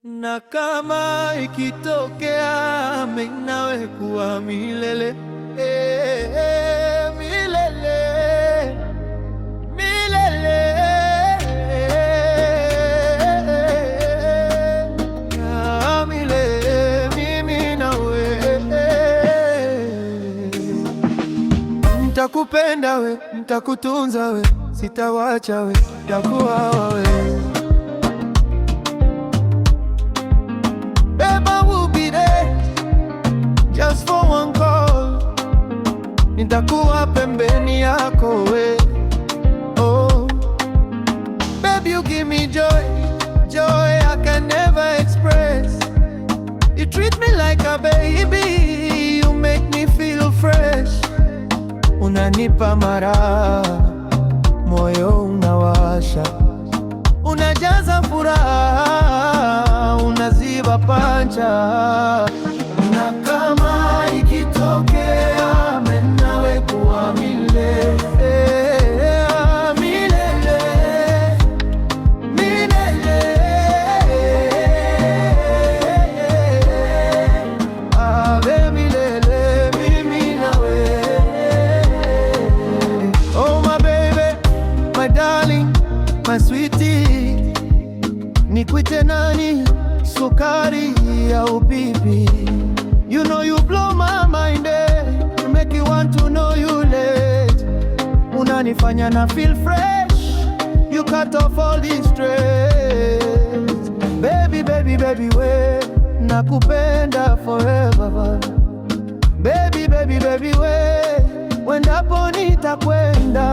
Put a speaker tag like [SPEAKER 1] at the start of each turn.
[SPEAKER 1] Na kama ikitokea mimi nawe kuwa milele, milele, milele, milele, mimi nawe. Nitakupenda we, nitakutunza we, sitawacha we, nitakuwa we. Just for one call, nitakuwa pembeni yako we. Oh, baby, you give me joy, joy I can never express. You treat me like a baby, you make me feel fresh. Unanipa mara, moyo unawasha, unajaza furaha, unaziba pancha. Na kama ikitokea mimi nawe kuwa milele, milele, milele, ave milele, mimi nawe. Oh my baby, my darling, my sweetie, nikuite nani? Sukari au pipi? You know you blow my mind, you make me want to know you late. Unanifanya na feel fresh, you cut off all this stress. Baby, baby, baby, we nakupenda forever. Baby, baby, baby, we wendapo nitakwenda.